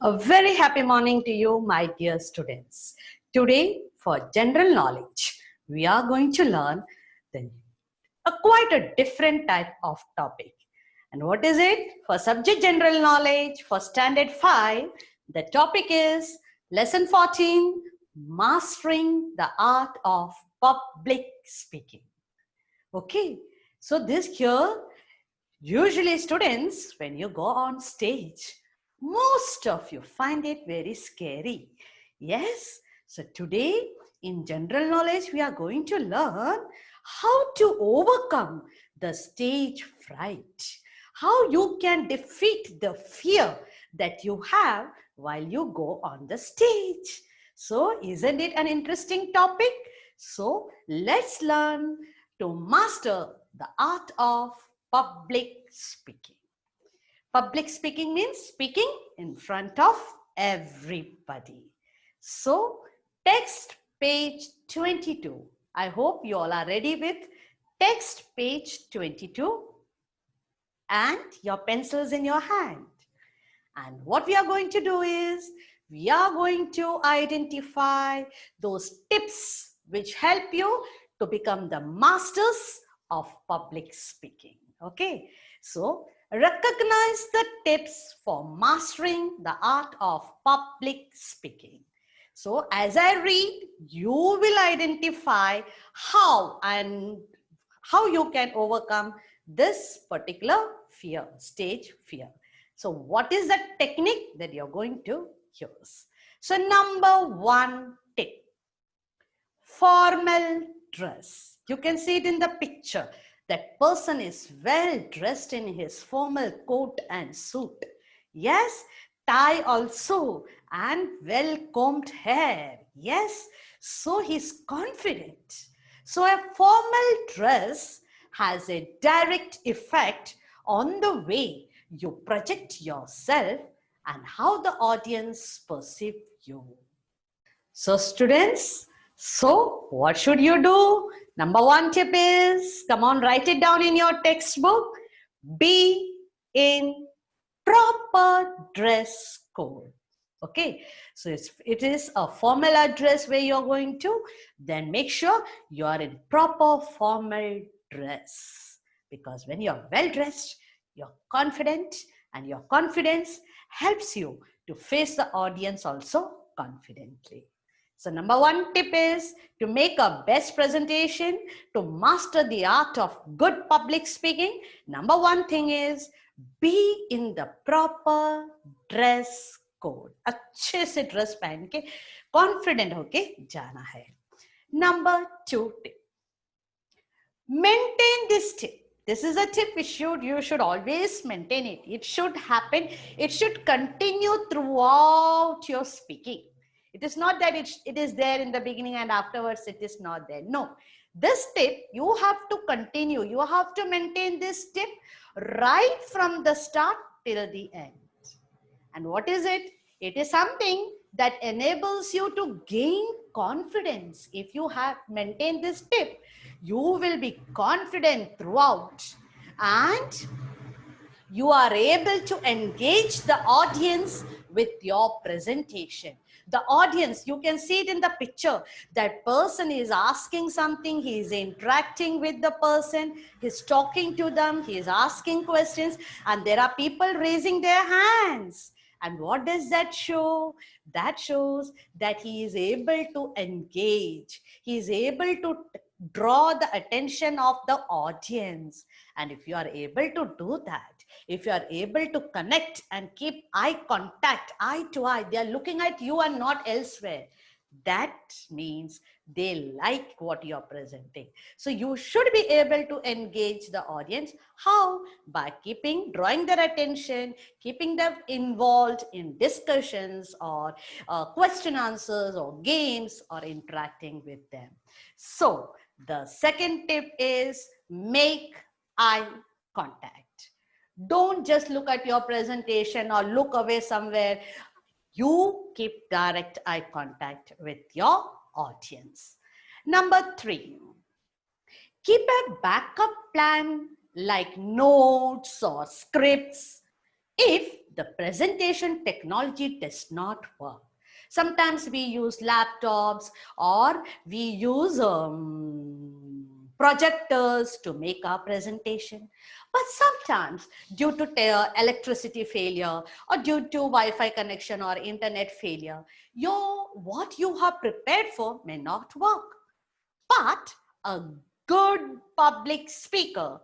A very happy morning to you, my dear students. Today, for general knowledge, we are going to learn the, quite a different type of topic. And what is it? For subject general knowledge, for standard 5, the topic is lesson 14, mastering the art of public speaking. Okay, so this here, usually students, when you go on stage, most of you find it very scary. Yes, so today in general knowledge, we are going to learn how to overcome the stage fright, how you can defeat the fear that you have while you go on the stage. So, isn't it an interesting topic? So, let's learn to master the art of public speaking. Public speaking means speaking in front of everybody. So, text page 22. I hope you all are ready with text page 22 and your pencils in your hand. And what we are going to do is, we are going to identify those tips which help you to become the masters of public speaking. Okay, so recognize the tips for mastering the art of public speaking. So as I read, you will identify how you can overcome this particular fear, stage fear. So what is the technique that you're going to use? So number 1 tip, formal dress. You can see it in the picture. That person is well dressed in his formal coat and suit. Yes, tie also and well combed hair. Yes, so he's confident. So a formal dress has a direct effect on the way you project yourself and how the audience perceive you. So students, so what should you do? Number 1 tip is, come on, write it down in your textbook. Be in proper dress code. Okay, so it is a formal address where you're going to, then make sure you are in proper formal dress. Because when you're well dressed, you're confident, and your confidence helps you to face the audience also confidently. So number 1 tip is to make a best presentation, to master the art of good public speaking. Number 1 thing is be in the proper dress code. अच्छे से dress पहन के confident होके जाना है. Number 2 tip, maintain this tip. This is a tip which you should always maintain it. It should happen. It should continue throughout your speaking. It is not that it is there in the beginning and afterwards it is not there. No. This tip, you have to continue. You have to maintain this tip right from the start till the end. And what is it? It is something that enables you to gain confidence. If you have maintained this tip, you will be confident throughout, and you are able to engage the audience with your presentation. The audience, you can see it in the picture. That person is asking something, he is interacting with the person, he's talking to them, he is asking questions, and there are people raising their hands. And what does that show? That shows that he is able to engage. He is able to draw the attention of the audience. And if you are able to do that, if you are able to connect and keep eye contact, eye to eye, they are looking at you and not elsewhere. That means they like what you are presenting. So you should be able to engage the audience. How? By drawing their attention, keeping them involved in discussions or question answers or games or interacting with them. So the second tip is make eye contact. Don't just look at your presentation or look away somewhere. You keep direct eye contact with your audience. Number 3, keep a backup plan like notes or scripts if the presentation technology does not work. Sometimes we use laptops or we use projectors to make our presentation. But sometimes due to electricity failure or due to Wi-Fi connection or internet failure, what you have prepared for may not work. But a good public speaker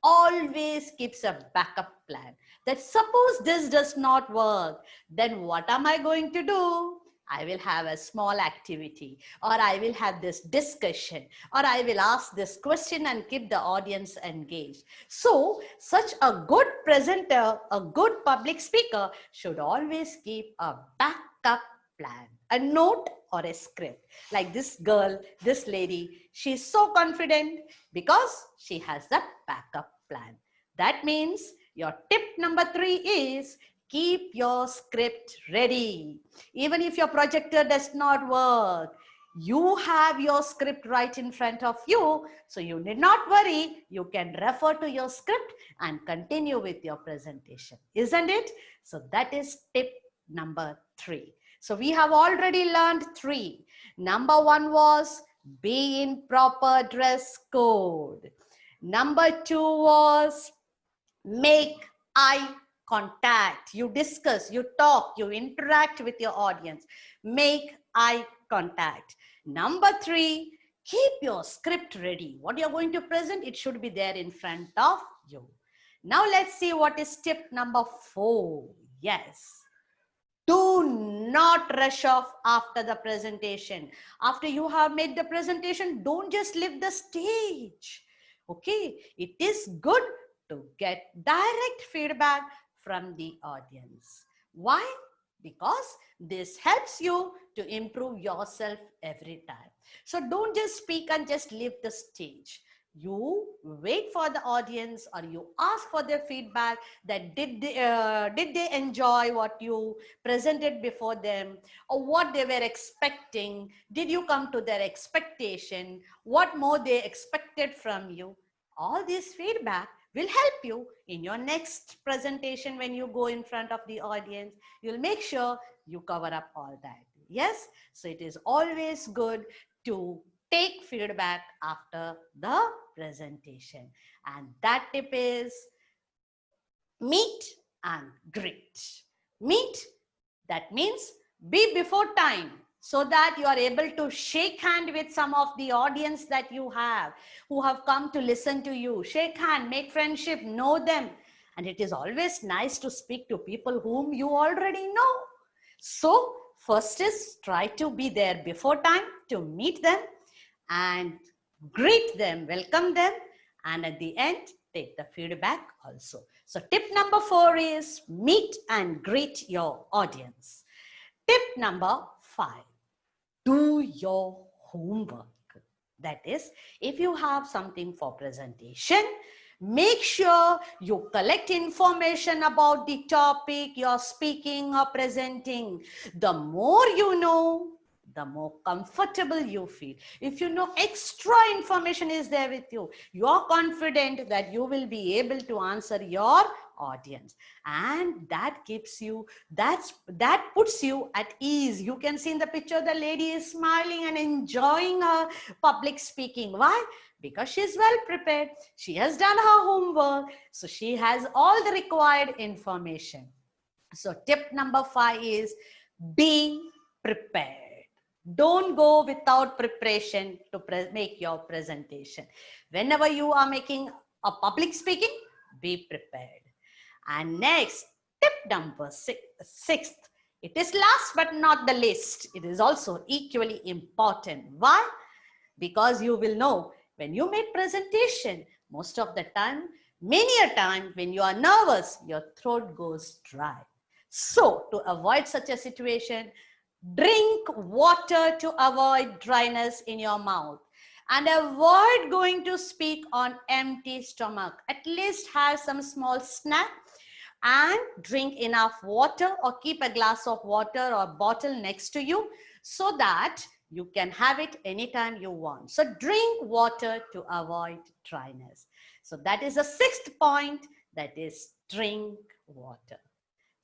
always keeps a backup plan. That suppose this does not work, then what am I going to do? I will have a small activity, or I will have this discussion, or I will ask this question and keep the audience engaged. So, such a good presenter, a good public speaker should always keep a backup plan, a note or a script. Like this girl, this lady, she's so confident because she has the backup plan. That means your tip number 3 is keep your script ready. Even if your projector does not work, you have your script right in front of you, so you need not worry. You can refer to your script and continue with your presentation, isn't it? So that is tip number 3. So we have already learned 3. Number 1 was be in proper dress code. Number 2 was make eye contact. You discuss, you talk, you interact with your audience. Make eye contact. Number 3, keep your script ready. What you're going to present, it should be there in front of you. Now let's see what is tip number 4. Yes. Do not rush off after the presentation. After you have made the presentation, don't just leave the stage. Okay, it is good to get direct feedback from the audience. Why? Because this helps you to improve yourself every time. So don't just speak and just leave the stage. You wait for the audience, or you ask for their feedback that did they enjoy what you presented before them, or what they were expecting. Did you come to their expectation? What more they expected from you? All this feedback will help you in your next presentation. When you go in front of the audience, you'll make sure you cover up all that. Yes, so it is always good to take feedback after the presentation. And that tip is meet and greet. Meet, that means be before time, so that you are able to shake hand with some of the audience that you have, who have come to listen to you. Shake hand, make friendship, know them. And it is always nice to speak to people whom you already know. So first is try to be there before time to meet them and greet them, welcome them, and at the end, take the feedback also. So tip number 4 is meet and greet your audience. Tip number 5, do your homework. That is, if you have something for presentation, make sure you collect information about the topic you're speaking or presenting. The more you know, the more comfortable you feel. If you know extra information is there with you, you're confident that you will be able to answer your audience, and that keeps you, that puts you at ease. You can see in the picture the lady is smiling and enjoying her public speaking. Why? Because she's well prepared. She has done her homework, so she has all the required information. So tip number 5 is be prepared. Don't go without preparation to make your presentation. Whenever you are making a public speaking, be prepared. And next, tip number 6. It is last but not the least. It is also equally important. Why? Because you will know when you make presentation, most of the time, many a time when you are nervous, your throat goes dry. So to avoid such a situation, drink water to avoid dryness in your mouth, and avoid going to speak on empty stomach. At least have some small snack and drink enough water, or keep a glass of water or bottle next to you so that you can have it anytime you want. So drink water to avoid dryness. So that is the 6th point, that is drink water.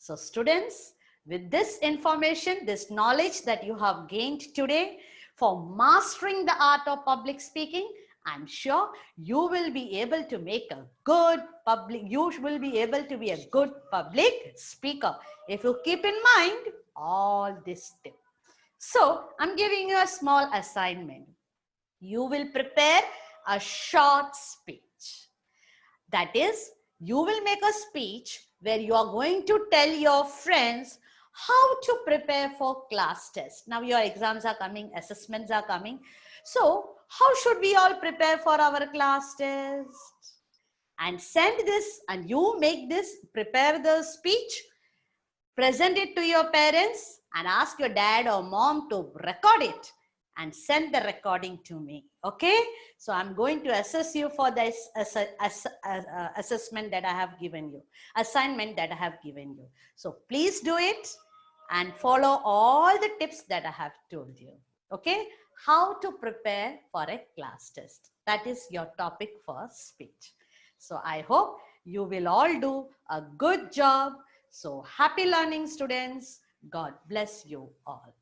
So students, with this information, this knowledge that you have gained today for mastering the art of public speaking, I'm sure you will be able to make a good you will be able to be a good public speaker if you keep in mind all this tips. So I'm giving you a small assignment. You will prepare a short speech. That is, you will make a speech where you are going to tell your friends how to prepare for class test. Now your exams are coming, assessments are coming. So how should we all prepare for our class test? And send this, and you make this, prepare the speech, present it to your parents and ask your dad or mom to record it and send the recording to me. Okay, so I'm going to assess you for this assessment that I have given you, assignment that I have given you. So please do it and follow all the tips that I have told you. Okay, how to prepare for a class test. That is your topic for speech. So I hope you will all do a good job. So happy learning, students. God bless you all.